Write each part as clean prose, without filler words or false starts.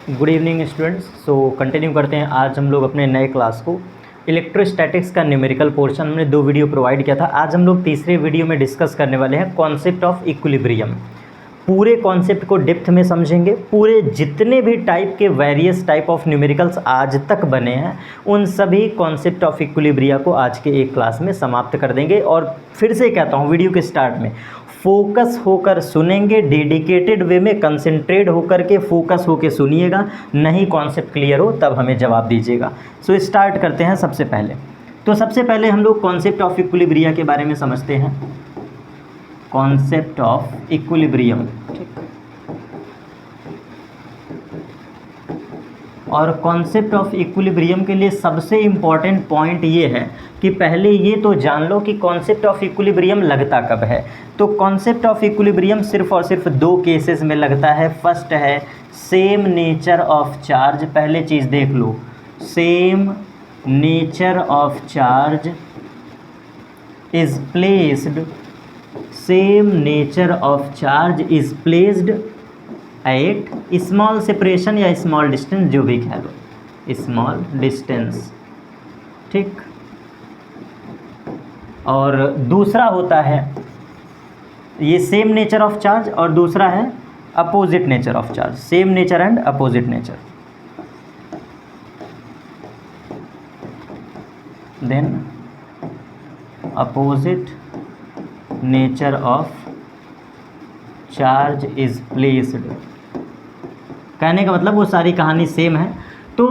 Good evening students. So continue करते हैं आज हम लोग अपने नए क्लास को। इलेक्ट्रोस्टैटिक्स का न्यूमेरिकल पोर्शन हमने 2 वीडियो प्रोवाइड किया था। आज हम लोग तीसरे वीडियो में डिस्कस करने वाले हैं कॉन्सेप्ट ऑफ इक्विलिब्रियम। पूरे कॉन्सेप्ट को डेप्थ में समझेंगे। पूरे जितने भी टाइप के वेरियस टाइप ऑफ न्यूमेरिकल्स आज तक बने हैं उन सभी कॉन्सेप्ट ऑफ इक्विलिब्रिया को आज के एक क्लास में समाप्त कर देंगे। और फिर से कहता हूँ वीडियो के स्टार्ट में, फोकस होकर सुनेंगे, डेडिकेटेड वे में कंसंट्रेट होकर के फोकस होकर सुनिएगा, नहीं कॉन्सेप्ट क्लियर हो तब हमें जवाब दीजिएगा। सो स्टार्ट करते हैं। सबसे पहले हम लोग कॉन्सेप्ट ऑफ इक्विलिब्रिया के बारे में समझते हैं। कॉन्सेप्ट ऑफ इक्विलिब्रियम, और कॉन्सेप्ट ऑफ इक्विलिब्रियम के लिए सबसे इम्पॉर्टेंट पॉइंट ये है कि पहले ये तो जान लो कि कॉन्सेप्ट ऑफ इक्विलिब्रियम लगता कब है। तो कॉन्सेप्ट ऑफ इक्विलिब्रियम सिर्फ और सिर्फ 2 केसेस में लगता है। फर्स्ट है सेम नेचर ऑफ चार्ज। पहले चीज़ देख लो, same nature of charge is placed, same nature of charge is placed at small separation या स्मॉल डिस्टेंस, जो भी कह लो, स्मॉल डिस्टेंस, ठीक। और दूसरा होता है ये सेम नेचर ऑफ चार्ज, और दूसरा है opposite nature of charge, same nature and opposite nature. Then opposite nature of charge is placed. कहने का मतलब वो सारी कहानी सेम है। तो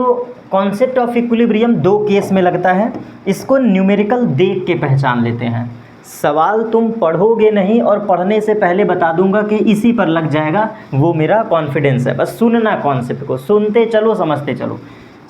कॉन्सेप्ट ऑफ इक्विलिब्रियम 2 केस में लगता है। इसको न्यूमेरिकल देख के पहचान लेते हैं। सवाल तुम पढ़ोगे नहीं, और पढ़ने से पहले बता दूंगा कि इसी पर लग जाएगा, वो मेरा कॉन्फिडेंस है। बस सुनना, कॉन्सेप्ट को सुनते चलो, समझते चलो।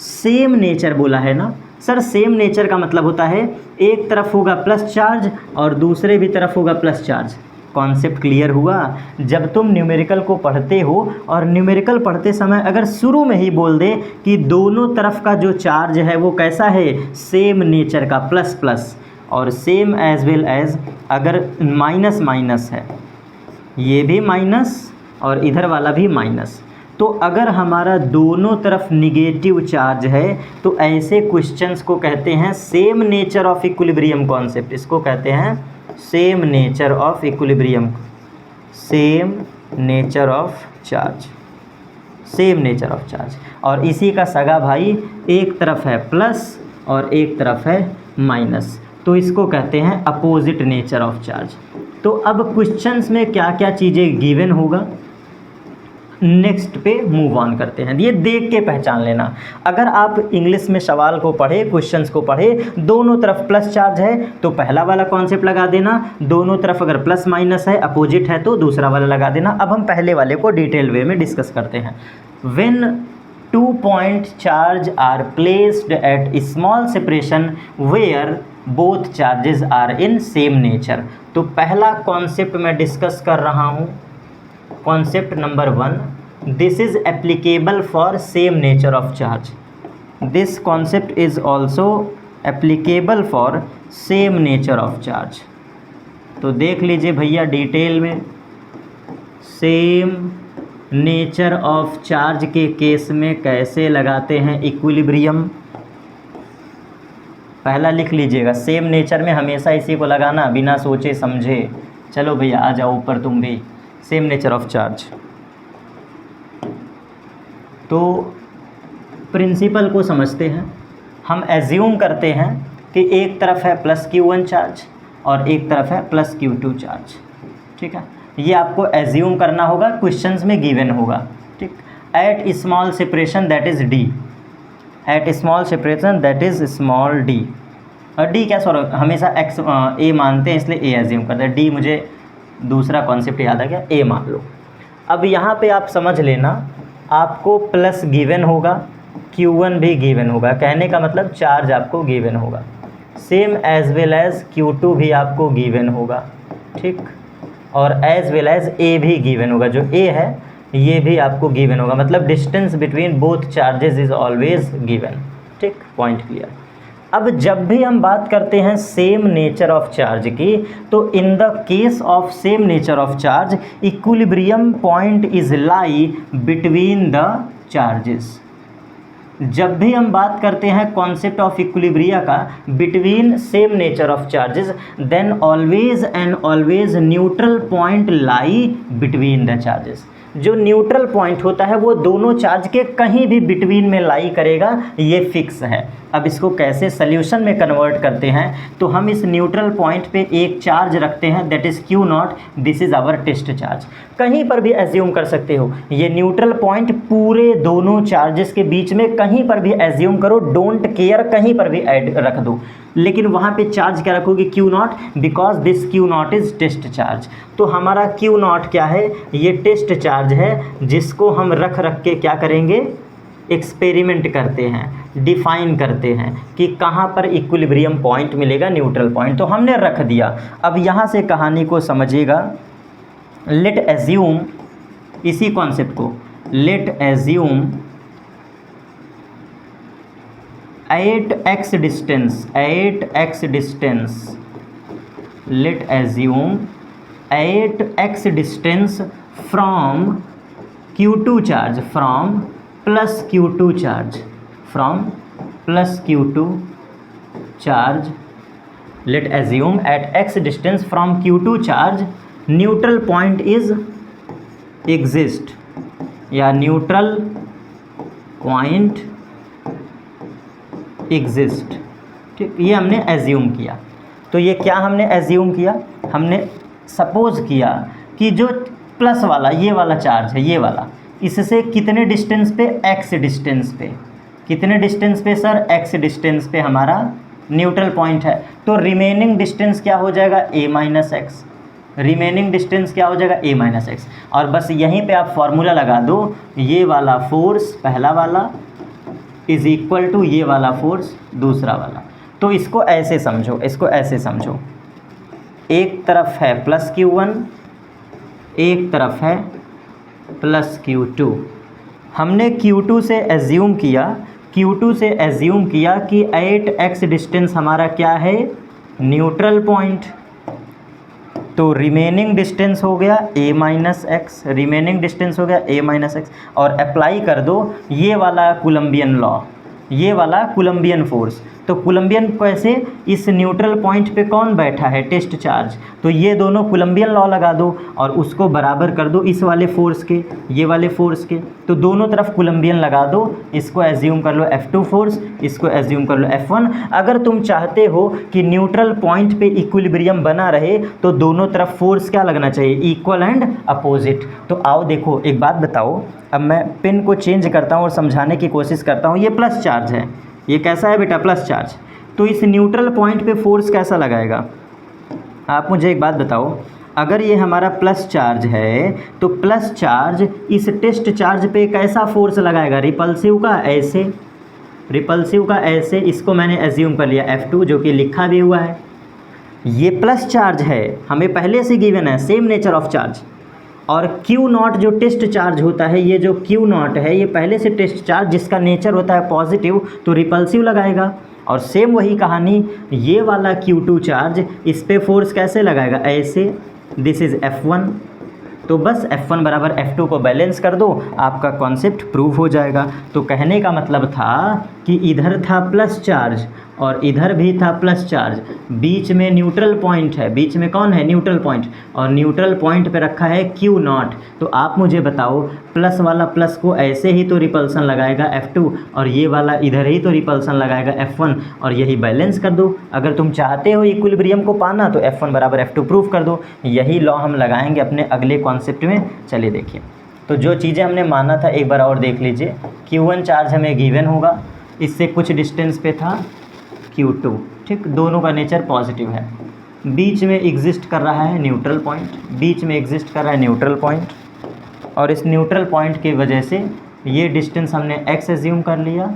सेम नेचर बोला है ना सर, सेम नेचर का मतलब होता है एक तरफ होगा प्लस चार्ज और दूसरे भी तरफ होगा प्लस चार्ज। कॉन्सेप्ट क्लियर हुआ? जब तुम न्यूमेरिकल को पढ़ते हो और न्यूमेरिकल पढ़ते समय अगर शुरू में ही बोल दे कि दोनों तरफ का जो चार्ज है वो कैसा है, सेम नेचर का, प्लस प्लस, और सेम एज वेल एज अगर माइनस माइनस है, ये भी माइनस और इधर वाला भी माइनस, तो अगर हमारा दोनों तरफ निगेटिव चार्ज है तो ऐसे क्वेश्चंस को कहते हैं same nature of equilibrium concept. इसको कहते हैं same nature of equilibrium, same nature of charge, same nature of charge. और इसी का सगा भाई, एक तरफ है प्लस और एक तरफ है माइनस, तो इसको कहते हैं अपोजिट नेचर ऑफ चार्ज। तो अब क्वेश्चंस में क्या क्या चीज़ें गिवन होगा, नेक्स्ट पे मूव ऑन करते हैं। ये देख के पहचान लेना। अगर आप इंग्लिश में सवाल को पढ़े, क्वेश्चंस को पढ़े, दोनों तरफ प्लस चार्ज है तो पहला वाला कॉन्सेप्ट लगा देना, दोनों तरफ अगर प्लस माइनस है, अपोजिट है, तो दूसरा वाला लगा देना। अब हम पहले वाले को डिटेल वे में डिस्कस करते हैं। When 2 point charge are placed at small separation where both charges are in same nature. तो पहला कॉन्सेप्ट मैं डिस्कस कर रहा हूँ, concept number 1, this is applicable for same nature of charge. This concept is also applicable for same nature of charge. तो देख लीजिए भैया डिटेल में, सेम नेचर ऑफ चार्ज के केस में कैसे लगाते हैं इक्विलिब्रियम। पहला लिख लीजिएगा, सेम नेचर में हमेशा इसी को लगाना बिना सोचे समझे। चलो भैया आ जाओ ऊपर तुम भी। सेम नेचर ऑफ चार्ज, तो प्रिंसिपल को समझते हैं। हम एज्यूम करते हैं कि एक तरफ है प्लस Q1 चार्ज और एक तरफ है प्लस Q2 चार्ज, ठीक है। ये आपको एज्यूम करना होगा, क्वेश्चंस में गिवन होगा, ठीक। At small separation that is D, at small separation that is small d। और D क्या, सॉरी हमेशा x A मानते हैं इसलिए A एज्यूम करते हैं। D मुझे दूसरा कॉन्सेप्ट याद आ गया, A मान लो। अब यहाँ पे आप समझ लेना, आपको प्लस गिवन होगा, Q1 भी गिवन होगा, कहने का मतलब चार्ज आपको गिवन होगा। Same as well as Q2 भी आपको गिवन होगा, ठीक। और एज वेल एज A भी गिवन होगा, जो A है ये भी आपको गिवन होगा, मतलब distance between both charges is always given, ठीक। Point clear. अब जब भी हम बात करते हैं सेम नेचर ऑफ चार्ज की, तो in the case of same nature of charge equilibrium point is lie between the charges. जब भी हम बात करते हैं कॉन्सेप्ट ऑफ इक्विलिब्रिया का between same nature of charges, then always and always neutral point lie between the charges. जो neutral point होता है वो दोनों चार्ज के कहीं भी बिटवीन में लाई करेगा, ये फिक्स है। अब इसको कैसे सल्यूशन में कन्वर्ट करते हैं, तो हम इस न्यूट्रल पॉइंट पे एक चार्ज रखते हैं, that is Q not, this is our test charge. कहीं पर भी एज्यूम कर सकते हो, ये न्यूट्रल पॉइंट पूरे दोनों चार्जेस के बीच में कहीं पर भी एज्यूम करो, डोंट केयर, कहीं पर भी ऐड रख दो, लेकिन वहाँ पे चार्ज क्या रखोगे, Q not, because this Q not is test charge. तो हमारा क्यू नॉट क्या है, ये टेस्ट चार्ज है, जिसको हम रख के क्या करेंगे, एक्सपेरिमेंट करते हैं, डिफाइन करते हैं कि कहाँ पर इक्विलिब्रियम पॉइंट मिलेगा, न्यूट्रल पॉइंट। तो हमने रख दिया। अब यहाँ से कहानी को समझिएगा। लेट एज्यूम, इसी कॉन्सेप्ट को, let assume 8x distance, 8x distance, let assume 8x distance from Q2 charge, from plus Q2 charge, from plus Q2 charge. Let assume at x distance from Q2 charge neutral point is exist, या neutral point exist. ठीक, ये हमने assume किया। तो ये क्या हमने assume किया, हमने सपोज किया कि जो प्लस वाला ये वाला चार्ज है, ये वाला, इससे कितने डिस्टेंस पे, x डिस्टेंस पे, कितने डिस्टेंस पे सर, x डिस्टेंस पे हमारा न्यूट्रल पॉइंट है। तो रिमेनिंग डिस्टेंस क्या हो जाएगा, a minus x, remaining distance क्या हो जाएगा, a माइनस एक्स। और बस यहीं पे आप फॉर्मूला लगा दो, ये वाला फोर्स पहला वाला इज़ इक्वल टू ये वाला फोर्स दूसरा वाला। तो इसको ऐसे समझो, इसको ऐसे समझो, एक तरफ है प्लस Q1, एक तरफ है प्लस Q2। हमने Q2 से एज्यूम किया, Q2 से एज्यूम किया कि 8x डिस्टेंस हमारा क्या है, न्यूट्रल पॉइंट। तो रिमेनिंग डिस्टेंस हो गया a minus x, remaining distance हो गया a माइनस एक्स। और अप्लाई कर दो ये वाला कूलम्बियन लॉ, ये वाला कूलम्बियन फोर्स। तो कूलम्बियन कैसे, इस न्यूट्रल पॉइंट पे कौन बैठा है, टेस्ट चार्ज। तो ये दोनों कूलम्बियन लॉ लगा दो और उसको बराबर कर दो इस वाले फोर्स के, ये वाले फोर्स के। तो दोनों तरफ कूलम्बियन लगा दो, इसको एज्यूम कर लो F2 फोर्स, इसको एज्यूम कर लो F1। अगर तुम चाहते हो कि न्यूट्रल पॉइंट पे इक्विलिब्रियम बना रहे तो दोनों तरफ फोर्स क्या लगना चाहिए, इक्वल एंड अपोजिट। तो आओ देखो, एक बात बताओ, अब मैं पेन को चेंज करता हूँ और समझाने की कोशिश करता हूँ। ये प्लस चार्ज है, ये कैसा है बेटा, प्लस चार्ज। तो इस न्यूट्रल पॉइंट पे फोर्स कैसा लगाएगा, आप मुझे एक बात बताओ। अगर ये हमारा प्लस चार्ज है तो प्लस चार्ज इस टेस्ट चार्ज पे कैसा फोर्स लगाएगा, रिपल्सिव का ऐसे, रिपल्सिव का ऐसे। इसको मैंने एज्यूम कर लिया F2, जो कि लिखा भी हुआ है। ये प्लस चार्ज है, हमें पहले से गिवन है, सेम नेचर ऑफ चार्ज। और Q नॉट जो टेस्ट चार्ज होता है, ये जो Q नॉट है ये पहले से टेस्ट चार्ज जिसका नेचर होता है पॉजिटिव, तो रिपल्सिव लगाएगा। और सेम वही कहानी, ये वाला Q2 चार्ज इस पे फोर्स कैसे लगाएगा, ऐसे, दिस इज़ F1। तो बस F1 बराबर F2 को बैलेंस कर दो, आपका कॉन्सेप्ट प्रूव हो जाएगा। तो कहने का मतलब था कि इधर था प्लस चार्ज और इधर भी था प्लस चार्ज, बीच में न्यूट्रल पॉइंट है, बीच में कौन है, न्यूट्रल पॉइंट, और न्यूट्रल पॉइंट पे रखा है Q नॉट। तो आप मुझे बताओ, प्लस वाला प्लस को ऐसे ही तो रिपल्सन लगाएगा F2, और ये वाला इधर ही तो रिपल्सन लगाएगा F1, और यही बैलेंस कर दो। अगर तुम चाहते हो इक्विलिब्रियम को पाना तो F1 बराबर F2 प्रूव कर दो। यही लॉ हम लगाएंगे अपने अगले कॉन्सेप्ट में। चलिए देखिए, तो जो चीज़ें हमने माना था एक बार और देख लीजिए। Q1 चार्ज हमें गिवन होगा, इससे कुछ डिस्टेंस पे था Q2, ठीक, दोनों का नेचर पॉजिटिव है। बीच में एग्जिस्ट कर रहा है न्यूट्रल पॉइंट, बीच में एग्जिस्ट कर रहा है न्यूट्रल पॉइंट, और इस न्यूट्रल पॉइंट की वजह से ये डिस्टेंस हमने x एज्यूम कर लिया।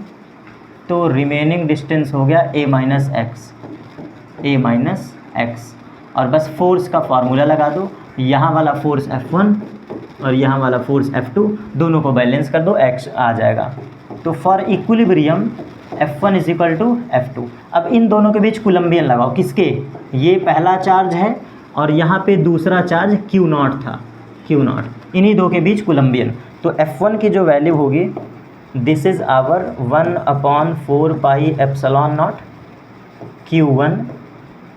तो रिमेनिंग डिस्टेंस हो गया a minus x, a minus x. और बस फोर्स का फार्मूला लगा दो, यहाँ वाला फोर्स F1 और यहाँ वाला फोर्स F2, दोनों को बैलेंस कर दो, x आ जाएगा। तो for equilibrium F1 is equal to F2। अब इन दोनों के बीच कूलम्बियन लगाओ, किसके, ये पहला चार्ज है और यहाँ पे दूसरा चार्ज Q नॉट था, Q नॉट, इन्हीं दो के बीच कूलम्बियन। तो F1 की जो वैल्यू होगी this is our 1/4πε0 Q1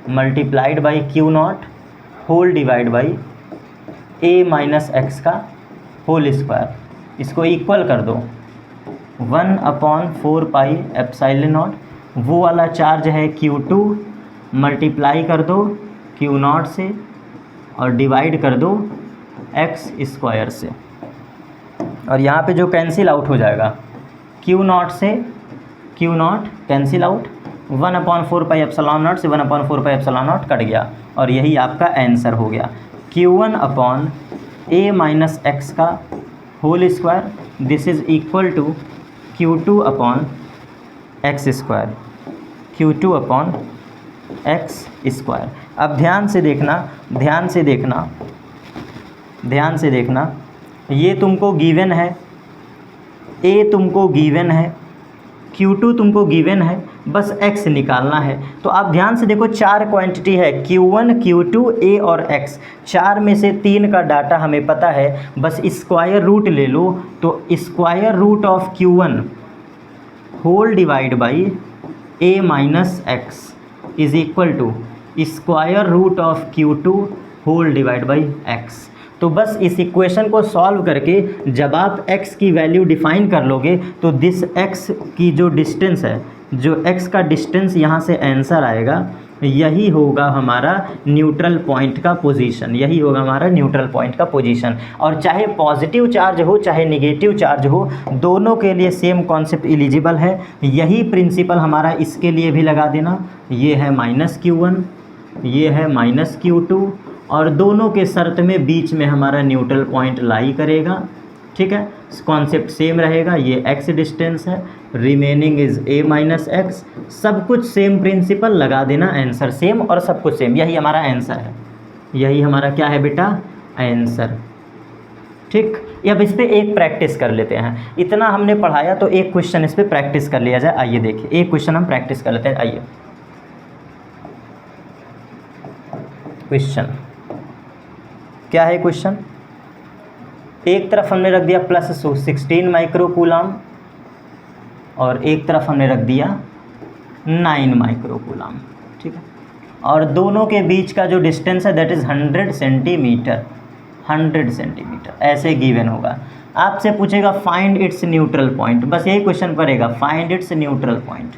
multiplied by Q0 whole divide by a minus x का होल स्क्वायर। इसको इक्वल कर दो 1/4πε0, वो वाला चार्ज है Q2 मल्टीप्लाई कर दो Q0 से और डिवाइड कर दो एक्स स्क्वायर से, और यहाँ पे जो कैंसिल आउट हो जाएगा Q0 से Q0 कैंसिल आउट, 1/4πε0 से 1/4πε0 कट गया और यही आपका आंसर हो गया Q1 upon a minus x का whole square, this is equal to Q2 upon x square, Q2 upon x square. अब ध्यान से देखना, ये तुमको गिवन है, a तुमको गिवन है, Q2 तुमको गिवन है, बस x निकालना है। तो आप ध्यान से देखो, चार क्वांटिटी है Q1, Q2, a और x, चार में से 3 का डाटा हमें पता है, बस स्क्वायर रूट ले लो। तो square root of Q1 whole divide by a minus x is equal to square root of Q2 whole divide by x। तो बस इस इक्वेशन को सॉल्व करके जब आप x की वैल्यू डिफाइन कर लोगे तो दिस x की जो डिस्टेंस है, जो x का डिस्टेंस यहाँ से आंसर आएगा, यही होगा हमारा न्यूट्रल पॉइंट का पोजीशन, यही होगा हमारा न्यूट्रल पॉइंट का पोजीशन। और चाहे पॉजिटिव चार्ज हो चाहे नेगेटिव चार्ज हो, दोनों के लिए सेम कॉन्सेप्ट एलिजिबल है। यही प्रिंसिपल हमारा इसके लिए भी लगा देना, ये है -Q1, ये है -Q2, और दोनों के शर्त में बीच में हमारा न्यूट्रल पॉइंट लाई करेगा। ठीक है, कॉन्सेप्ट सेम रहेगा, ये x डिस्टेंस है, remaining is a minus x, सब कुछ सेम प्रिंसिपल लगा देना, आंसर सेम और सब कुछ सेम, यही हमारा आंसर है, यही हमारा क्या है बेटा, आंसर। ठीक, अब इस पर एक प्रैक्टिस कर लेते हैं। इतना हमने पढ़ाया तो एक क्वेश्चन इस पर प्रैक्टिस कर लिया जाए। आइए देखिए, एक क्वेश्चन हम प्रैक्टिस कर लेते हैं। आइए, क्वेश्चन क्या है? क्वेश्चन एक तरफ हमने रख दिया +16 माइक्रो कूलम और एक तरफ हमने रख दिया 9 माइक्रो कूलम। ठीक है, और दोनों के बीच का जो डिस्टेंस है दैट इज़ 100 सेंटीमीटर, 100 सेंटीमीटर ऐसे गिवन होगा। आपसे पूछेगा फाइंड इट्स न्यूट्रल पॉइंट, बस यही क्वेश्चन पड़ेगा, फाइंड इट्स न्यूट्रल पॉइंट।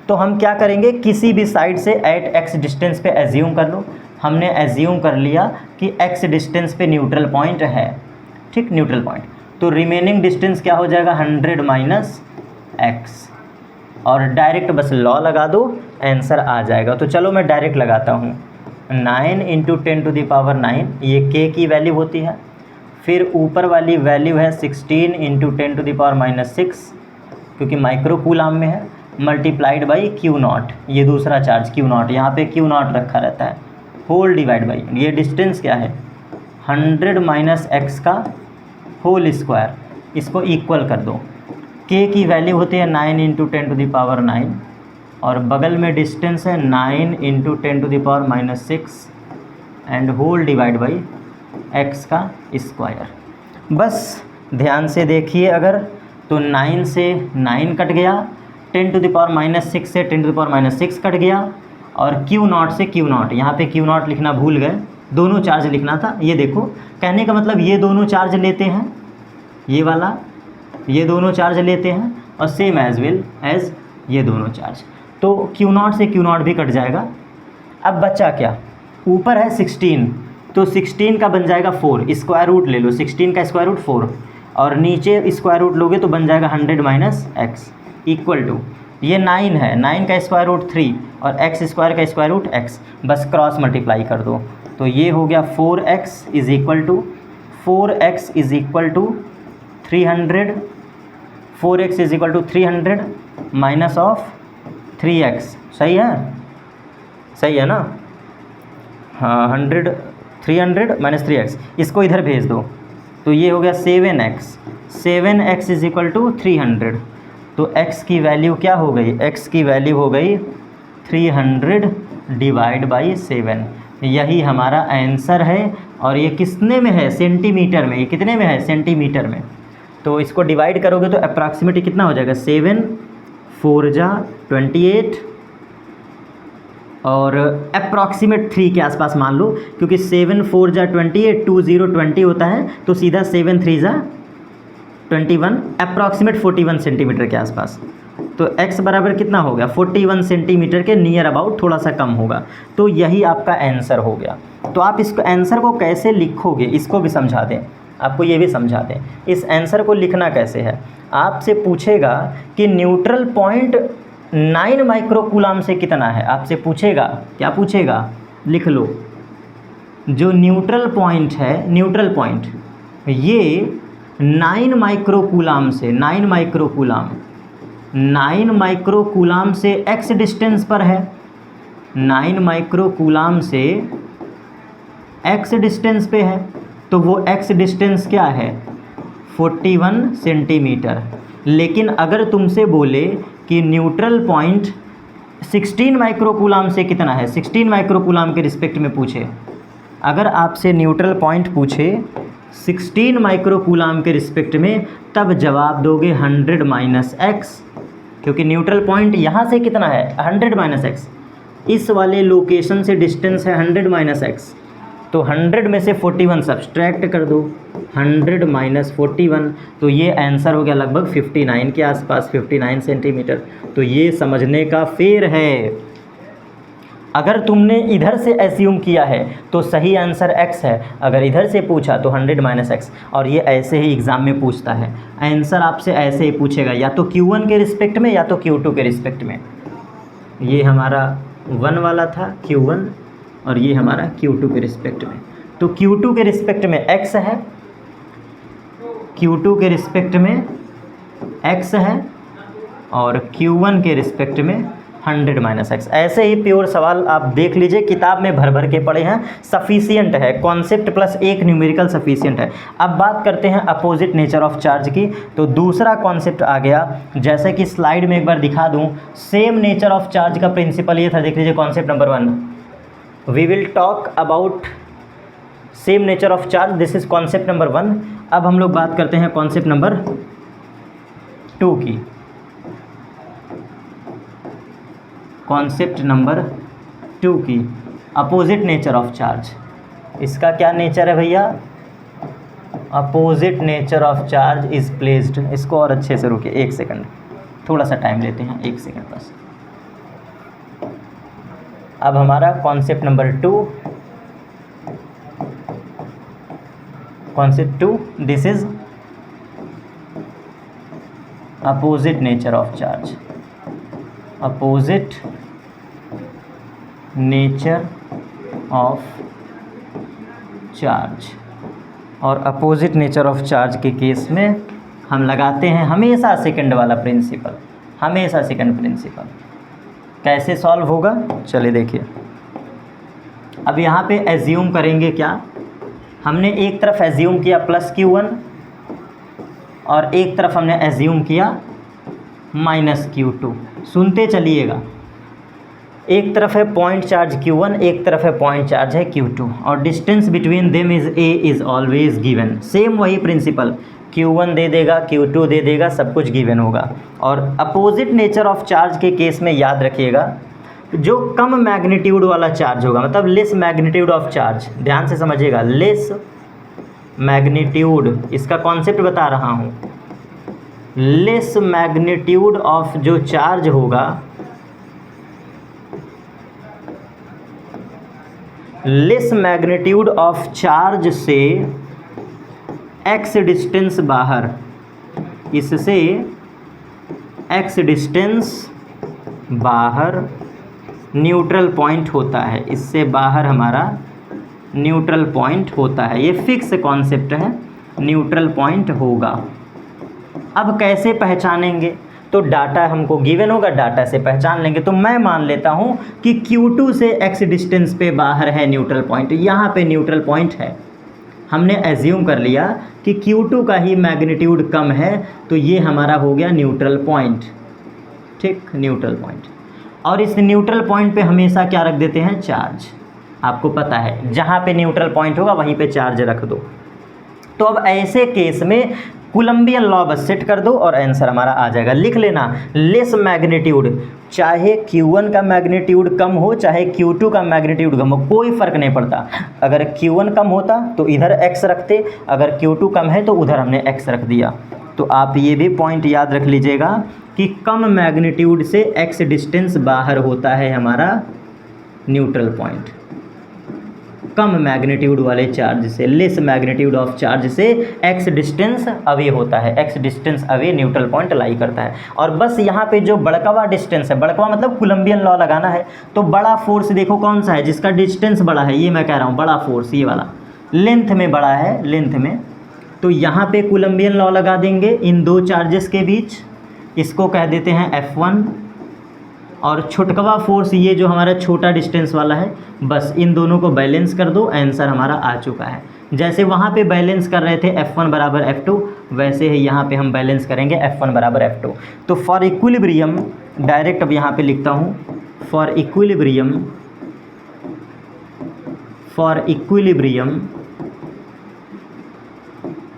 तो हम क्या करेंगे, किसी भी साइड से एट x डिस्टेंस पे एज्यूम कर लो। हमने एज्यूम कर लिया कि x डिस्टेंस पे न्यूट्रल पॉइंट है। ठीक, न्यूट्रल पॉइंट, तो रिमेनिंग डिस्टेंस क्या हो जाएगा, 100 माइनस एक्स, और डायरेक्ट बस लॉ लगा दो, आंसर आ जाएगा। तो चलो मैं डायरेक्ट लगाता हूँ, 9 × 10⁹, ये k की वैल्यू होती है, फिर ऊपर वाली वैल्यू है 16 × 10⁻⁶, क्योंकि माइक्रो कूलम में है, मल्टीप्लाइड बाई Q0, ये दूसरा चार्ज Q0, यहाँ पे Q0 रखा रहता है, होल डिवाइड बाई, ये डिस्टेंस क्या है, 100 माइनस एक्स का होल स्क्वायर, इसको इक्वल कर दो। k की वैल्यू होती है 9 × 10⁹, और बगल में डिस्टेंस है 9 × 10⁻⁶ and whole divide by x का स्क्वायर। बस ध्यान से देखिए, अगर तो 9 से 9 कट गया, 10⁻⁶ से 10⁻⁶ कट गया, और Q0 से Q0, यहाँ पे Q0 लिखना भूल गए, दोनों चार्ज लिखना था। ये देखो, कहने का मतलब ये दोनों चार्ज लेते हैं, ये वाला, ये दोनों चार्ज लेते हैं, और सेम एज वेल एज ये दोनों चार्ज, तो Q0 से Q0 भी कट जाएगा। अब बचा क्या, ऊपर है 16, तो 16 का बन जाएगा 4, स्क्वायर रूट ले लो, 16 का स्क्वायर रूट 4, और नीचे स्क्वायर रूट लोगे तो बन जाएगा 100 माइनस एक्स इक्वल टू, ये 9 है, 9 का स्क्वायर रूट 3 और एक्स स्क्वायर का स्क्वायर रूट x, बस क्रॉस मल्टीप्लाई कर दो, तो ये हो गया 4x is equal to 300, 4x is equal to 300 minus of 3x, सही है, सही है ना, हाँ, 300 माइनस 3x, इसको इधर भेज दो, तो ये हो गया 7x इज़ इक्वल टू 300, तो x की वैल्यू क्या हो गई, x की वैल्यू हो गई 300 डिवाइड बाई 7, यही हमारा आंसर है। और ये कितने में है, सेंटीमीटर में, ये कितने में है, सेंटीमीटर में, तो इसको डिवाइड करोगे तो अप्रॉक्सीमेटली कितना हो जाएगा, 7 4 जा 28 और अप्रॉक्सीमेट 3 के आसपास मान लो, क्योंकि 7 4 जा 28, 2 0 20 होता है, तो सीधा 7 3 जा 21, अप्रॉक्सीमेट 41 सेंटीमीटर के आसपास। तो x बराबर कितना हो गया, 41 सेंटीमीटर के नियर अबाउट, थोड़ा सा कम होगा। तो यही आपका आंसर हो गया। तो आप इसको आंसर को कैसे लिखोगे इसको भी समझा दें, आपको ये भी समझा दें। इस आंसर को लिखना कैसे है, आपसे पूछेगा कि न्यूट्रल पॉइंट 9 माइक्रोकूलाम से कितना है, आपसे पूछेगा, क्या पूछेगा, लिख लो। जो न्यूट्रल पॉइंट है, न्यूट्रल पॉइंट ये 9 माइक्रोकूलाम से, 9 माइक्रोकूलाम से x डिस्टेंस पर है, 9 माइक्रोकूलाम से x डिस्टेंस पे है। तो वो x डिस्टेंस क्या है, 41 सेंटीमीटर। लेकिन अगर तुमसे बोले कि न्यूट्रल पॉइंट 16 माइक्रोकूलाम से कितना है, 16 माइक्रोकूलाम के रिस्पेक्ट में पूछे, अगर आपसे न्यूट्रल पॉइंट पूछे 16 माइक्रोकूलाम के रिस्पेक्ट में, तब जवाब दोगे 100 माइनस एक्स, क्योंकि न्यूट्रल पॉइंट यहाँ से कितना है, 100 माइनस एक्स। इस वाले लोकेशन से डिस्टेंस है 100 माइनस एक्स, तो 100 में से 41 सब्सट्रैक्ट कर दो, 100 माइनस 41, तो ये आंसर हो गया लगभग 59 के आसपास, 59 सेंटीमीटर। तो ये समझने का फेर है। अगर तुमने इधर से एज्यूम किया है तो सही आंसर x है, अगर इधर से पूछा तो 100 माइनस एक्स। और ये ऐसे ही एग्ज़ाम में पूछता है, आंसर आपसे ऐसे ही पूछेगा, या तो Q1 के रिस्पेक्ट में या तो Q2 के रिस्पेक्ट में। ये हमारा 1 वाला था Q1 और ये हमारा Q2 के रिस्पेक्ट में। तो Q2 के रिस्पेक्ट में x है, Q2 के रिस्पेक्ट में x है और Q1 के रिस्पेक्ट में 100 माइनस एक्स। ऐसे ही प्योर सवाल आप देख लीजिए, किताब में भर भर के पढ़े हैं, सफिशिएंट है, कॉन्सेप्ट प्लस एक न्यूमेरिकल सफिशिएंट है। अब बात करते हैं अपोजिट नेचर ऑफ चार्ज की। तो दूसरा कॉन्सेप्ट आ गया, जैसे कि स्लाइड में एक बार दिखा दूं, सेम नेचर ऑफ चार्ज का प्रिंसिपल ये था, देख लीजिए concept number 1, we will talk about same nature of charge, this is concept number 1। अब हम लोग बात करते हैं कॉन्सेप्ट नंबर 2 की। कॉन्सेप्ट नंबर 2 की अपोजिट नेचर ऑफ चार्ज। इसका क्या नेचर है भैया, opposite nature of charge is placed. इसको और अच्छे से रुके, 1 सेकंड, थोड़ा सा टाइम लेते हैं, 1 सेकंड बस। अब हमारा concept number 2, concept 2, this is opposite nature of charge, opposite nature of charge. और अपोजिट नेचर ऑफ चार्ज के केस में हम लगाते हैं हमेशा सेकंड वाला प्रिंसिपल, हमेशा सेकंड प्रिंसिपल। कैसे सॉल्व होगा, चलिए देखिए। अब यहाँ पे एज्यूम करेंगे क्या, हमने एक तरफ एज्यूम किया प्लस Q1 और एक तरफ हमने एज्यूम किया माइनस Q2। सुनते चलिएगा, एक तरफ है पॉइंट चार्ज Q1, एक तरफ है पॉइंट चार्ज है Q2, और distance between them is A is always given. Same वही प्रिंसिपल, Q1 दे देगा, Q2 दे देगा, सब कुछ गिवन होगा। और अपोजिट नेचर ऑफ चार्ज के केस में याद रखिएगा, जो कम मैग्नीट्यूड वाला चार्ज होगा, मतलब लेस मैग्नीट्यूड ऑफ चार्ज, ध्यान से समझिएगा, लेस मैग्नीट्यूड, इसका कॉन्सेप्ट बता रहा हूँ। लेस मैग्नीट्यूड ऑफ जो चार्ज होगा, लेस मैग्नीट्यूड ऑफ चार्ज से x डिस्टेंस बाहर, इससे x डिस्टेंस बाहर न्यूट्रल पॉइंट होता है, इससे बाहर हमारा न्यूट्रल पॉइंट होता है। ये फिक्स कॉन्सेप्ट है, न्यूट्रल पॉइंट होगा। अब कैसे पहचानेंगे, तो डाटा हमको गिवन होगा, डाटा से पहचान लेंगे। तो मैं मान लेता हूँ कि Q2 से x डिस्टेंस पे बाहर है न्यूट्रल पॉइंट, यहाँ पे न्यूट्रल पॉइंट है। हमने एज्यूम कर लिया कि Q2 का ही मैग्नीट्यूड कम है, तो ये हमारा हो गया न्यूट्रल पॉइंट, ठीक, न्यूट्रल पॉइंट। और इस न्यूट्रल पॉइंट पे हमेशा क्या रख देते हैं, चार्ज। आपको पता है जहाँ पे न्यूट्रल पॉइंट होगा वहीं पे चार्ज रख दो। तो अब ऐसे केस में कूलम्बियन लॉ बस सेट कर दो और आंसर हमारा आ जाएगा। लिख लेना, लेस मैग्नीट्यूड, चाहे Q1 का मैग्नीट्यूड कम हो चाहे Q2 का मैग्नीट्यूड कम हो, कोई फ़र्क नहीं पड़ता। अगर Q1 कम होता तो इधर x रखते, अगर Q2 कम है तो उधर हमने x रख दिया। तो आप ये भी पॉइंट याद रख लीजिएगा कि कम मैग्नीट्यूड से x डिस्टेंस बाहर होता है हमारा न्यूट्रल पॉइंट, कम मैग्नीट्यूड वाले चार्ज से, लेस मैग्नीट्यूड ऑफ चार्ज से x डिस्टेंस अवे होता है, x distance away neutral point लाई करता है। और बस यहाँ पे जो बड़कवा डिस्टेंस है, बड़कवा मतलब कूलम्बियन लॉ लगाना है, तो बड़ा फोर्स देखो कौन सा है, जिसका डिस्टेंस बड़ा है, ये मैं कह रहा हूँ बड़ा फोर्स, ये वाला लेंथ में बड़ा है, लेंथ में। तो यहाँ पे कूलम्बियन लॉ लगा देंगे इन दो चार्जेस के बीच, इसको कह देते हैं F1, और छुटकवा फोर्स ये जो हमारा छोटा डिस्टेंस वाला है, बस इन दोनों को बैलेंस कर दो, आंसर हमारा आ चुका है। जैसे वहाँ पे बैलेंस कर रहे थे F1 बराबर F2, वैसे ही यहाँ पे हम बैलेंस करेंगे F1 बराबर F2। तो फॉर इक्विलिब्रियम, डायरेक्ट अब यहाँ पे लिखता हूँ, for equilibrium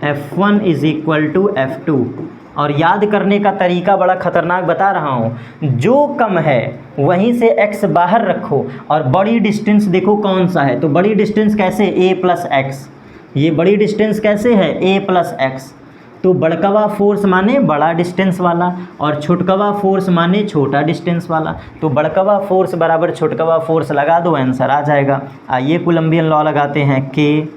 F1 is equal to F2। और याद करने का तरीका बड़ा ख़तरनाक बता रहा हूँ, जो कम है वहीं से x बाहर रखो, और बड़ी डिस्टेंस देखो कौन सा है, तो बड़ी डिस्टेंस कैसे, a प्लस एक्स, ये बड़ी डिस्टेंस कैसे है, a प्लस एक्स। तो बड़कवा फोर्स माने बड़ा डिस्टेंस वाला और छुटकवा फोर्स माने छोटा डिस्टेंस वाला। तो बड़कवा फोर्स बराबर छुटकवा फोर्स लगा दो, आंसर आ जाएगा। आइए कूलम्बियन लॉ लगाते हैं, K,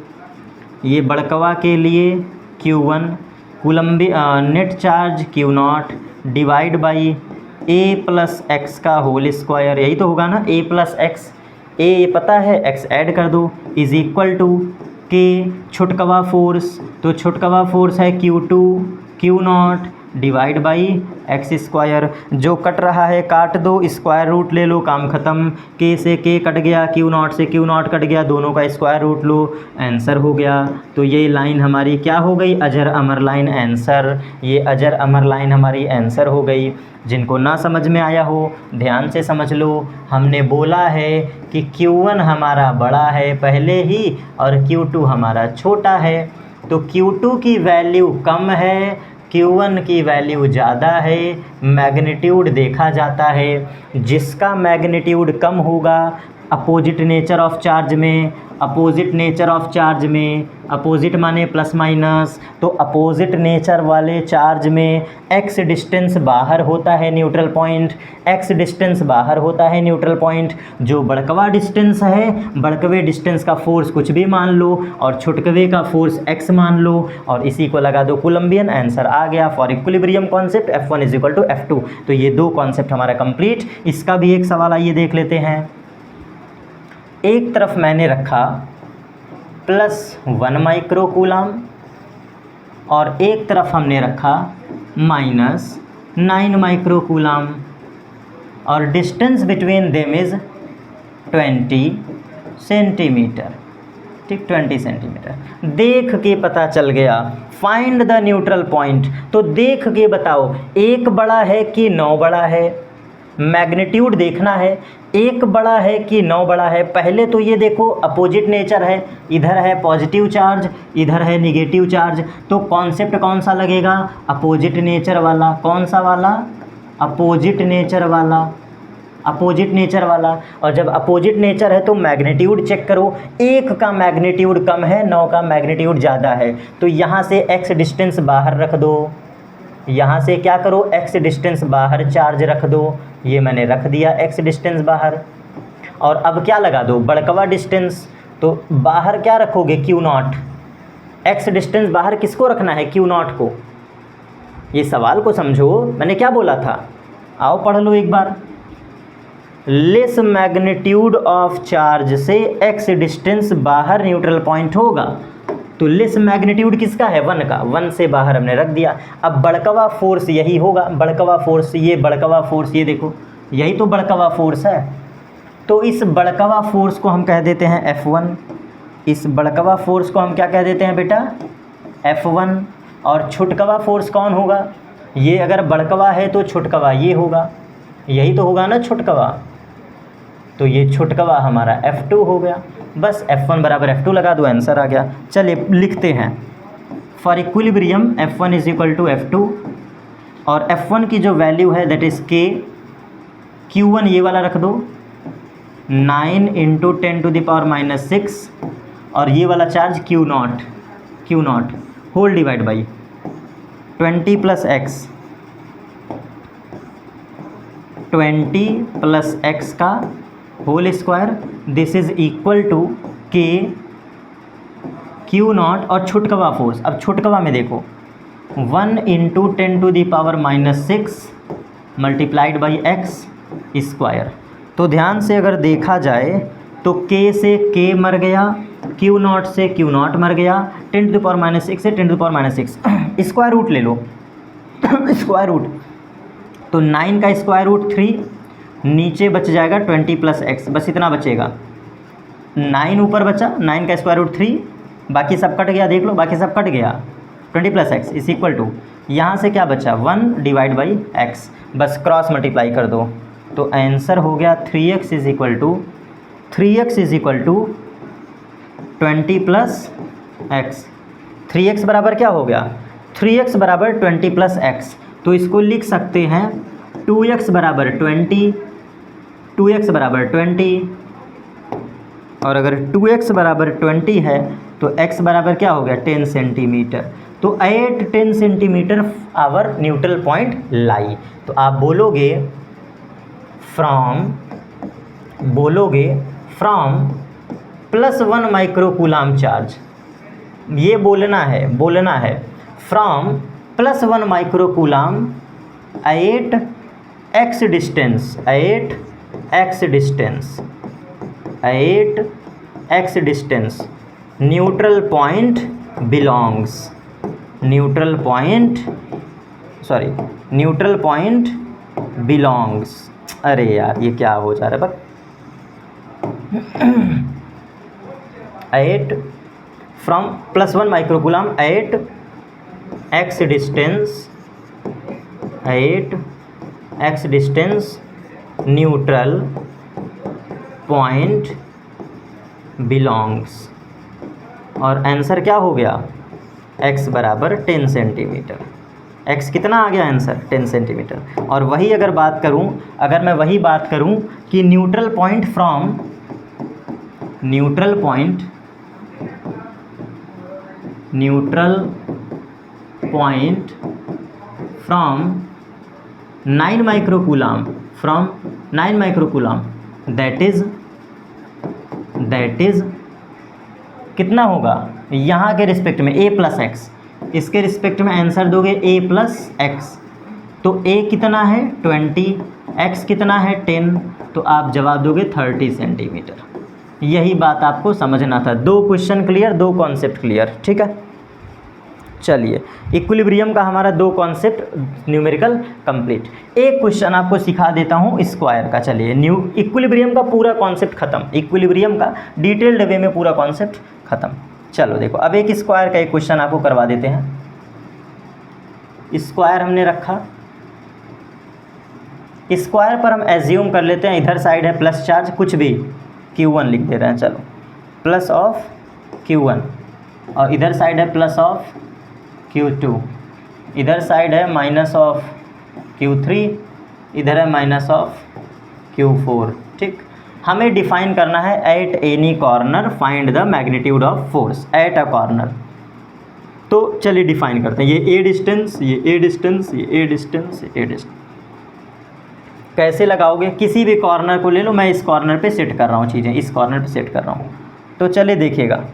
ये बड़कवा के लिए Q1, net charge Q0 divide by a plus x का होल स्क्वायर, यही तो होगा ना, a प्लस एक्स, a ये पता है, x ऐड कर दो, इज इक्वल टू K छुटकवा फोर्स, तो छुटकवा फोर्स है Q0 divide by x square, जो कट रहा है काट दो, स्क्वायर रूट ले लो, काम ख़त्म। K से K कट गया, Q0 से Q0 कट गया, दोनों का स्क्वायर रूट लो, आंसर हो गया। तो ये लाइन हमारी क्या हो गई, अजर अमर लाइन आंसर, ये अजर अमर लाइन हमारी आंसर हो गई। जिनको ना समझ में आया हो ध्यान से समझ लो, हमने बोला है कि Q1 हमारा बड़ा है पहले ही और Q2 हमारा छोटा है, तो Q2 की वैल्यू कम है, Q1 की वैल्यू ज़्यादा है, मैग्नीट्यूड देखा जाता है। जिसका मैग्नीट्यूड कम होगा अपोजिट नेचर ऑफ चार्ज में, अपोजिट नेचर ऑफ चार्ज में, अपोजिट माने प्लस माइनस, तो अपोजिट नेचर वाले चार्ज में x डिस्टेंस बाहर होता है न्यूट्रल पॉइंट, x डिस्टेंस बाहर होता है न्यूट्रल पॉइंट। जो बड़कवा डिस्टेंस है, बड़कवे डिस्टेंस का फोर्स कुछ भी मान लो और छुटकवे का फोर्स x मान लो, और इसी को लगा दो कूलम्बियन, आंसर आ गया। For equilibrium concept F1 is equal to F2। तो ये दो कॉन्सेप्ट हमारा कंप्लीट। इसका भी एक सवाल आइए देख लेते हैं। एक तरफ मैंने रखा +1 माइक्रो कूलम और एक तरफ हमने रखा -9 माइक्रो कूलम, और distance between them is 20 centimetre, ठीक, 20 सेंटीमीटर। देख के पता चल गया, फाइंड द न्यूट्रल पॉइंट। तो देख के बताओ, एक बड़ा है कि 9 बड़ा है, मैग्नीट्यूड देखना है, एक बड़ा है कि 9 बड़ा है। पहले तो ये देखो अपोजिट नेचर है, इधर है पॉजिटिव चार्ज, इधर है निगेटिव चार्ज, तो कॉन्सेप्ट कौन सा लगेगा, अपोजिट नेचर वाला। कौन सा वाला, अपोजिट नेचर वाला, अपोजिट नेचर वाला। और जब अपोजिट नेचर है तो मैग्नीट्यूड चेक करो, एक का मैग्नीट्यूड कम है, 9 का मैग्नीट्यूड ज़्यादा है, तो यहाँ से x डिस्टेंस बाहर रख दो, यहाँ से क्या करो, x डिस्टेंस बाहर चार्ज रख दो, ये मैंने रख दिया x डिस्टेंस बाहर। और अब क्या लगा दो, बड़कवा डिस्टेंस, तो बाहर क्या रखोगे, Q0, x डिस्टेंस बाहर किसको रखना है, Q0 को। ये सवाल को समझो, मैंने क्या बोला था, आओ पढ़ लो एक बार। लेस मैग्नीट्यूड ऑफ चार्ज से x डिस्टेंस बाहर न्यूट्रल पॉइंट होगा, तो लेस मैग्नीट्यूड किसका है, 1 का, 1 से बाहर हमने रख दिया। अब बड़कवा फोर्स यही होगा, बड़कवा फोर्स, ये बड़कवा फोर्स, ये देखो यही तो बड़कवा फोर्स है। तो इस बड़कवा फोर्स को हम कह देते हैं F1, इस बड़कवा फोर्स को हम क्या कह देते हैं बेटा, F1। और छुटकवा फोर्स कौन होगा, ये अगर बड़कवा है तो छुटकवा ये होगा, यही तो होगा ना छुटकवा, तो ये छुटकवा हमारा F2 हो गया। बस F1 बराबर F2 लगा दो, आंसर आ गया। चलिए लिखते हैं, for equilibrium F1 is equal to F2 और F1 की जो वैल्यू है दैट इज़ K, Q1 ये वाला रख दो 9 इंटू 10⁻⁻6 और ये वाला charge Q0 whole divide by 20 plus x 20 plus x का whole square, this is equal to K Q0 और छुटकवा फोर्स। अब छुटकवा में देखो 1 into 10⁻⁻6 multiplied by x square. तो ध्यान से अगर देखा जाए तो K से K मर गया, Q0 से Q0 मर गया, 10⁻⁻6 से 10⁻⁻6 स्क्वायर रूट ले लो स्क्वायर रूट, तो 9 का स्क्वायर रूट 3, नीचे बच जाएगा 20 प्लस एक्स, बस इतना बचेगा। 9 ऊपर बचा, 9 का स्क्वायर रूट 3, बाकी सब कट गया, देख लो बाकी सब कट गया। 20 plus x is equal to, यहाँ से क्या बचा 1 डिवाइड बाई एक्स, बस क्रॉस मल्टीप्लाई कर दो तो आंसर हो गया 3x is equal to 20 plus x. 3x बराबर क्या हो गया, 3x बराबर 20 प्लस एक्स, तो इसको लिख सकते हैं 2x बराबर 20, 2x बराबर 20 और अगर 2x बराबर 20 है तो x बराबर क्या हो गया 10 सेंटीमीटर। तो at 10 centimetre our neutral point lie. तो आप बोलोगे फ्रॉम +1 माइक्रोकूलाम चार्ज, ये बोलना है from +1 microcoulomb at x distance neutral point belongs. अरे यार ये क्या हो जा रहा है, at from +1 microcoulomb at x distance neutral point belongs, और आंसर क्या हो गया x बराबर 10 सेंटीमीटर। x कितना आ गया आंसर 10 सेंटीमीटर। और वही अगर मैं वही बात करूं कि neutral point from 9 microcoulomb that is कितना होगा यहाँ के रिस्पेक्ट में a प्लस एक्स, इसके रिस्पेक्ट में आंसर दोगे a प्लस एक्स, तो a कितना है 20, x कितना है 10, तो आप जवाब दोगे 30 सेंटीमीटर। यही बात आपको समझना था। 2 क्वेश्चन क्लियर, 2 कॉन्सेप्ट क्लियर, ठीक है। चलिए इक्विलिब्रियम का हमारा 2 कॉन्सेप्ट न्यूमेरिकल कंप्लीट। एक क्वेश्चन आपको सिखा देता हूँ स्क्वायर का। चलिए इक्विलिब्रियम का पूरा कॉन्सेप्ट खत्म, इक्विलिब्रियम का डिटेल्ड वे में पूरा कॉन्सेप्ट खत्म। चलो देखो अब एक स्क्वायर का एक क्वेश्चन आपको करवा देते हैं। स्क्वायर हमने रखा, स्क्वायर पर हम एज्यूम कर लेते हैं इधर साइड है प्लस चार्ज, कुछ भी Q1 लिख दे रहे हैं, चलो प्लस ऑफ Q1, और इधर साइड है प्लस ऑफ Q2, इधर साइड है माइनस ऑफ Q3, इधर है माइनस ऑफ Q4, ठीक। हमें डिफाइन करना है at any corner find the magnitude of force at a corner. तो चलिए डिफाइन करते हैं, ये A डिस्टेंस, ये A डिस्टेंस, ये A डिस्टेंस, ये A डिस्टेंस। कैसे लगाओगे, किसी भी कॉर्नर को ले लो, मैं इस कॉर्नर पे सेट कर रहा हूँ चीज़ें, इस कॉर्नर पे सेट कर रहा हूँ। तो चलिए देखिएगा,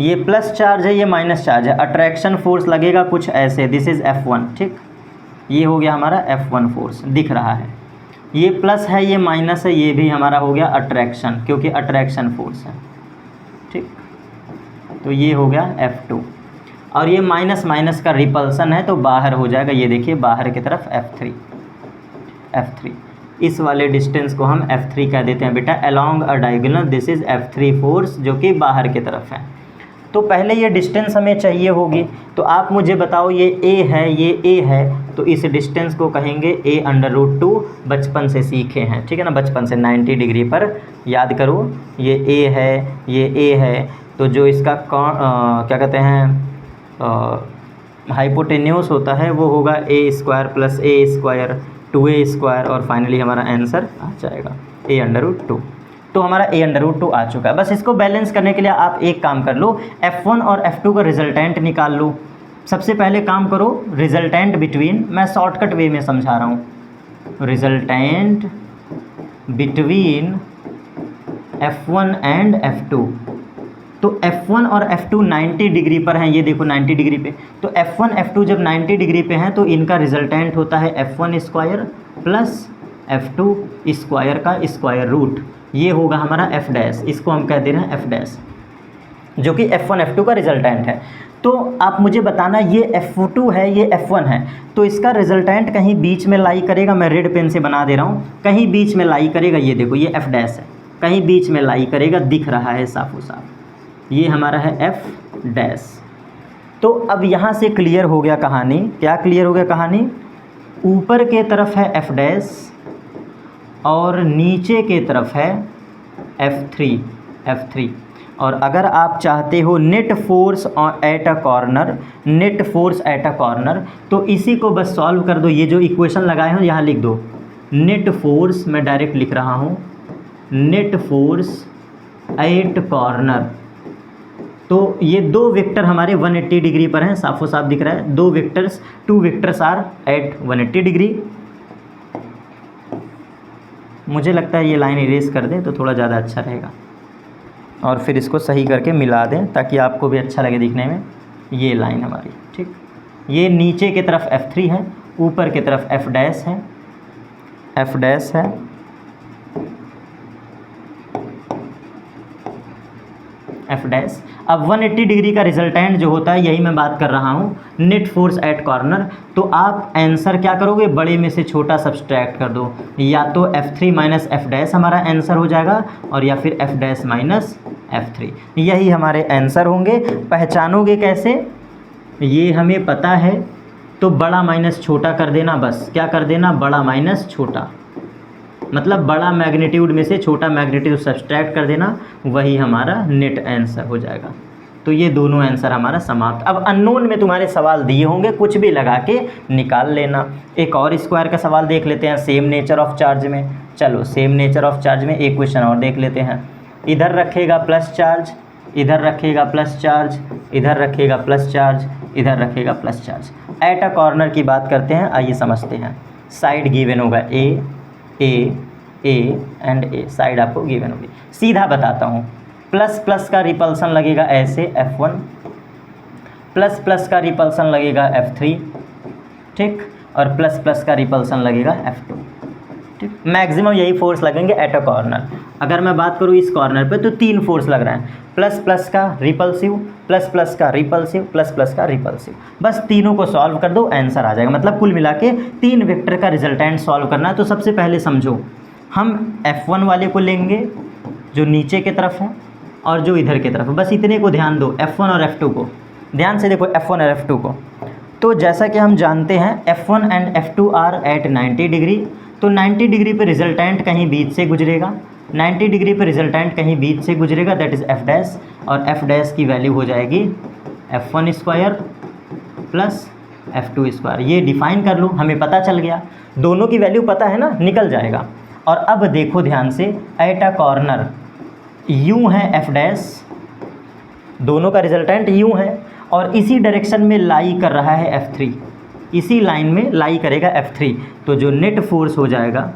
ये प्लस चार्ज है, ये माइनस चार्ज है, अट्रैक्शन फोर्स लगेगा कुछ ऐसे, दिस इज़ F1, ठीक। ये हो गया हमारा F1 फोर्स दिख रहा है, ये प्लस है, ये माइनस है, ये भी हमारा हो गया अट्रैक्शन, क्योंकि अट्रैक्शन फोर्स है, ठीक। तो ये हो गया F2, और ये माइनस माइनस का रिपल्सन है तो बाहर हो जाएगा, ये देखिए बाहर की तरफ F3। इस वाले डिस्टेंस को हम F3 कह देते हैं बेटा, along a diagonal this is F3 force, जो कि बाहर की तरफ है। तो पहले ये डिस्टेंस हमें चाहिए होगी, तो आप मुझे बताओ ये A है, ये A है, तो इस डिस्टेंस को कहेंगे A√2, बचपन से सीखे हैं, ठीक है ना, बचपन से 90 डिग्री पर याद करो, ये A है, ये A है, तो जो इसका क्या कहते हैं हाइपोटेन्यूस होता है वो होगा ए स्क्वायर प्लस ए स्क्वायर 2a स्क्वायर, और फाइनली हमारा आंसर आ जाएगा a√2। तो हमारा a√2 आ चुका है। बस इसको बैलेंस करने के लिए आप एक काम कर लो, f1 और f2 का रिजल्टेंट निकाल लो। सबसे पहले काम करो रिजल्टेंट बिटवीन, मैं शॉर्टकट वे में समझा रहा हूँ, resultant between f1 and f2। तो f1 और f2 90 डिग्री पर हैं, ये देखो 90 डिग्री पे। तो f1 f2 जब 90 डिग्री पे हैं तो इनका रिजल्टेंट होता है f1 square plus f2 square का स्क्वायर रूट, ये होगा हमारा f डैश। इसको हम कह दे रहे हैं f डैश, जो कि f1 f2 का रिजल्टेंट है। तो आप मुझे बताना ये f2 है ये f1 है, तो इसका रिजल्टेंट कहीं बीच में लाई करेगा। मैं रेड पेन से बना दे रहा हूँ, कहीं बीच में लाई करेगा। ये देखो ये f डैश है, कहीं बीच में लाई करेगा, दिख रहा है साफो साफ, ये हमारा है f डैश। तो अब यहाँ से क्लियर हो गया कहानी। क्या क्लियर हो गया कहानी? ऊपर के तरफ है f डैश और नीचे के तरफ है f3। और अगर आप चाहते हो net force at a corner, net force at a corner, तो इसी को बस सॉल्व कर दो। ये जो इक्वेशन लगाए हो यहाँ लिख दो, नेट फोर्स, मैं डायरेक्ट लिख रहा हूँ नेट फोर्स एट कॉर्नर। तो ये दो वेक्टर हमारे 180 डिग्री पर हैं, साफो साफ दिख रहा है। दो vectors, 2 vectors are at 180 degree. मुझे लगता है ये लाइन इरेज कर दें तो थोड़ा ज़्यादा अच्छा रहेगा, और फिर इसको सही करके मिला दें ताकि आपको भी अच्छा लगे दिखने में। ये लाइन हमारी, ठीक, ये नीचे की तरफ f3 है, ऊपर की तरफ f डैश है, f डैश है। f dash. अब 180 डिग्री का रिजल्टेंट जो होता है, यही मैं बात कर रहा हूँ, नेट फोर्स एट कॉर्नर। तो आप आंसर क्या करोगे, बड़े में से छोटा सब्सट्रैक्ट कर दो, या तो f3 माइनस f डैश हमारा आंसर हो जाएगा, और या फिर f डैश माइनस f3, यही हमारे आंसर होंगे। पहचानोगे कैसे, ये हमें पता है, तो बड़ा माइनस छोटा कर देना। बस क्या कर देना, बड़ा माइनस छोटा, मतलब बड़ा मैग्नीट्यूड में से छोटा मैग्नीट्यूड सब्सट्रैक्ट कर देना, वही हमारा नेट आंसर हो जाएगा। तो ये दोनों आंसर हमारा समाप्त। अब अननोन में तुम्हारे सवाल दिए होंगे, कुछ भी लगा के निकाल लेना। एक और स्क्वायर का सवाल देख लेते हैं सेम नेचर ऑफ चार्ज में। चलो सेम नेचर ऑफ चार्ज में एक क्वेश्चन और देख लेते हैं। इधर रखेगा प्लस चार्ज, इधर रखेगा प्लस चार्ज, इधर रखेगा प्लस चार्ज, इधर रखेगा plus charge. At a corner की बात करते हैं, आइए समझते हैं। साइड गिवन होगा ए एंड ए, साइड आपको गिवन होगी। सीधा बताता हूँ, प्लस प्लस का रिपल्सन लगेगा ऐसे f1, प्लस प्लस का रिपल्सन लगेगा f3, ठीक, और प्लस प्लस का रिपल्सन लगेगा f2, ठीक। मैक्सिमम यही फोर्स लगेंगे एट अ कॉर्नर। अगर मैं बात करूँ इस कॉर्नर पे तो 3 फोर्स लग रहे हैं, प्लस प्लस का रिपल्सिव, प्लस प्लस का रिपल्सिव, प्लस प्लस का रिपल्सिव। बस तीनों को सॉल्व कर दो, आंसर आ जाएगा। मतलब कुल मिला के 3 वेक्टर का रिजल्टेंट सॉल्व करना है। तो सबसे पहले समझो, हम f1 वाले को लेंगे जो नीचे की तरफ है और जो इधर की तरफ है, बस इतने को ध्यान दो, f1 और f2 को ध्यान से देखो, f1 और f2 को। तो जैसा कि हम जानते हैं f1 and f2 are eight 90 degree, तो 90 डिग्री पे रिजल्टेंट कहीं बीच से गुजरेगा, 90 डिग्री पे रिजल्टेंट कहीं बीच से गुजरेगा, दैट इज़ f डैश, और f डैश की वैल्यू हो जाएगी f1 square plus f2 square. ये डिफाइन कर लो, हमें पता चल गया, दोनों की वैल्यू पता है ना, निकल जाएगा। और अब देखो ध्यान से, एट अ कॉर्नर यूँ है f डैश, दोनों का रिजल्टेंट यूँ है, और इसी डायरेक्शन में लाई कर रहा है f3, इसी लाइन में लाई करेगा f3। तो जो नेट फोर्स हो जाएगा,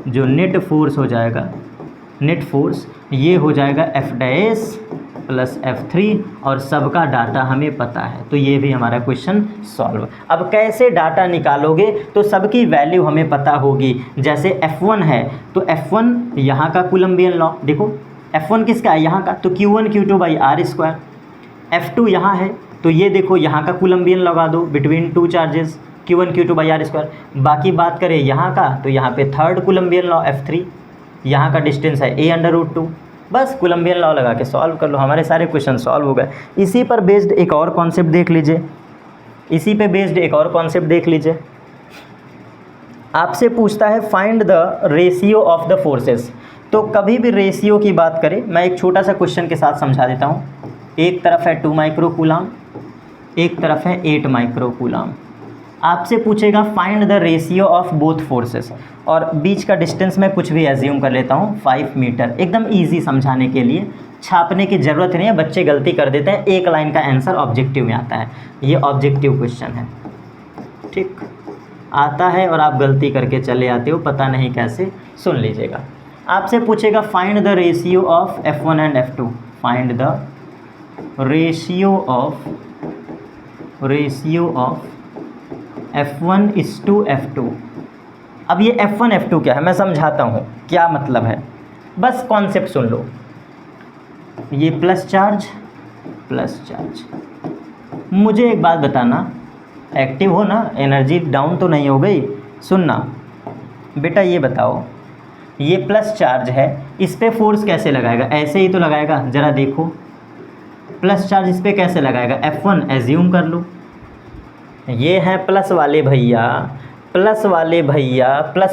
जो नेट फोर्स हो जाएगा, नेट फोर्स ये हो जाएगा f डैश प्लस f3, और सबका डाटा हमें पता है। तो ये भी हमारा क्वेश्चन सॉल्व। अब कैसे डाटा निकालोगे, तो सबकी वैल्यू हमें पता होगी। जैसे f1 है तो f1 यहाँ का कूलम्बियन लॉ, देखो f1 किसका है, यहाँ का, तो q1 q2 by R square. f2 यहाँ है तो ये देखो यहाँ का कूलम्बियन लगा दो between 2 charges, q1 q2 by R square. बाकी बात करें यहाँ का, तो यहाँ पे थर्ड कूलम्बियन लॉ f3, यहाँ का डिस्टेंस है a√2। बस कूलम्बियन लॉ लगा के सॉल्व कर लो, हमारे सारे क्वेश्चन सॉल्व हो गए। इसी पर बेस्ड एक और कॉन्सेप्ट देख लीजिए, इसी पे बेस्ड एक और कॉन्सेप्ट देख लीजिए। आपसे पूछता है find the ratio of the forces. तो कभी भी रेशियो की बात करें, मैं एक छोटा सा क्वेश्चन के साथ समझा देता हूँ। एक तरफ है 2 माइक्रो कूलाम, एक तरफ है 8 माइक्रो कूलाम। आपसे पूछेगा find the ratio of both forces, और बीच का डिस्टेंस मैं कुछ भी एज्यूम कर लेता हूँ 5 मीटर। एकदम इजी समझाने के लिए, छापने की ज़रूरत नहीं है, बच्चे गलती कर देते हैं, एक लाइन का आंसर ऑब्जेक्टिव में आता है। ये ऑब्जेक्टिव क्वेश्चन है, ठीक आता है और आप गलती करके चले आते हो, पता नहीं कैसे। सुन लीजिएगा, आपसे पूछेगा find the ratio of F1 and F2, find the ratio of F1:F2। अब ये F1 F2 क्या है मैं समझाता हूँ क्या मतलब है, बस कॉन्सेप्ट सुन लो। ये प्लस चार्ज, मुझे एक बात बताना, एक्टिव हो ना, एनर्जी डाउन तो नहीं हो गई। सुनना बेटा, ये बताओ, ये प्लस चार्ज है, इस पर फोर्स कैसे लगाएगा? ऐसे ही तो लगाएगा, ज़रा देखो प्लस चार्ज इस पर कैसे लगाएगा। F1 एज्यूम कर लो, ये हैं प्लस वाले भैया, प्लस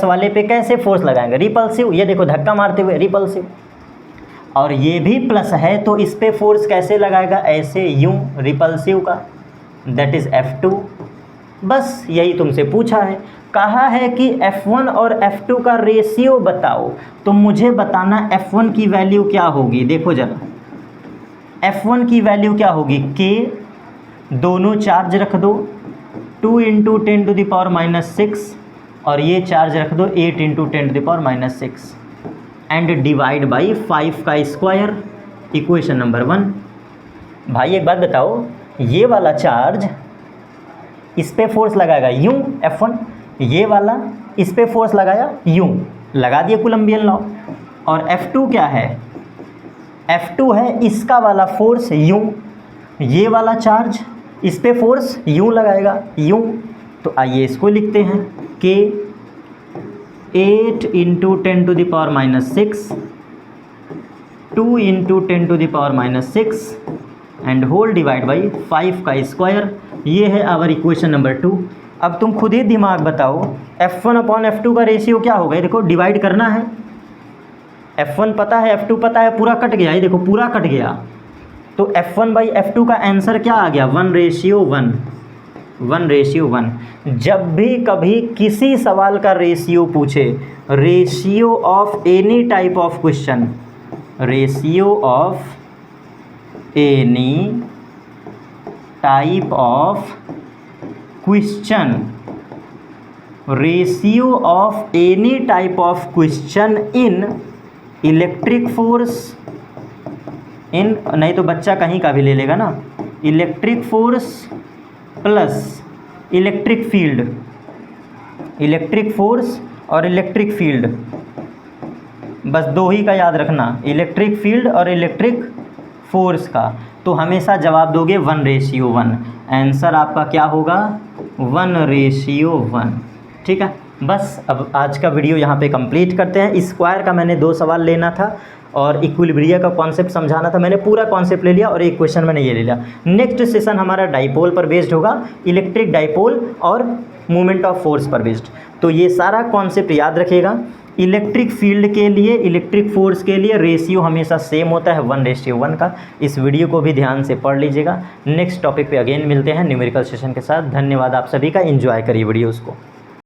वाले पे कैसे फोर्स लगाएंगे? रिपल्सिव, ये देखो धक्का मारते हुए रिपल्सिव। और ये भी प्लस है तो इस पे फोर्स कैसे लगाएगा? ऐसे यूं, रिपल्सिव का, दैट इज़ F2। बस यही तुमसे पूछा है, कहा है कि F1 और F2 का रेशियो बताओ, तो मुझे बताना F1 की वैल्यू क्या होगी। देखो जरा, F1 की वैल्यू क्या होगी? K, दोनों चार्ज रख दो 2 × 10⁻⁻6 और ये चार्ज रख दो 8 × 10⁻⁻6 एंड डिवाइड बाई 5 का स्क्वायर, इक्वेशन नंबर 1। भाई एक बात बताओ, ये वाला चार्ज इस पे फोर्स लगाएगा यूं F1, ये वाला इस पे फोर्स लगाया यूं, लगा दिए कूलम्बियन लॉ। और F2 क्या है? F2 है इसका वाला फोर्स यूं, ये वाला चार्ज इस पे फोर्स यूं लगाएगा यूं। तो आइए इसको लिखते हैं, K 8 × 10⁻⁻6 2 × 10⁻⁻6 and whole divide by 5 का स्क्वायर। ये है आवर इक्वेशन नंबर 2। अब तुम खुद ही दिमाग बताओ, F1/F2 का रेशियो क्या होगा? देखो डिवाइड करना है, F1 पता है, F2 पता है, पूरा कट गया, ये देखो पूरा कट गया। तो F1/F2 का आंसर क्या आ गया? 1:1, 1:1। जब भी कभी किसी सवाल का रेशियो पूछे, ratio of any type of question, ratio of any type of question, ratio of any type of question in electric force, इन नहीं तो बच्चा कहीं का भी ले लेगा ना, electric force plus electric field, electric force और इलेक्ट्रिक फील्ड, बस दो ही का याद रखना, इलेक्ट्रिक फील्ड और इलेक्ट्रिक फोर्स का। तो हमेशा जवाब दोगे 1:1। आंसर आपका क्या होगा? 1:1। ठीक है, बस अब आज का वीडियो यहाँ पे कंप्लीट करते हैं। स्क्वायर का मैंने 2 सवाल लेना था और इक्विलिब्रिया का कॉन्सेप्ट समझाना था, मैंने पूरा कॉन्सेप्ट ले लिया और एक क्वेश्चन मैंने ये ले लिया। नेक्स्ट सेशन हमारा डाइपोल पर बेस्ड होगा, इलेक्ट्रिक डाइपोल और मूवमेंट ऑफ फोर्स पर बेस्ड। तो ये सारा कॉन्सेप्ट याद रखिएगा। इलेक्ट्रिक फील्ड के लिए, इलेक्ट्रिक फोर्स के लिए रेशियो हमेशा सेम होता है 1:1 का। इस वीडियो को भी ध्यान से पढ़ लीजिएगा। नेक्स्ट टॉपिक पे अगेन मिलते हैं न्यूमेरिकल सेशन के साथ। धन्यवाद आप सभी का, एंजॉय करिए वीडियोज़ को।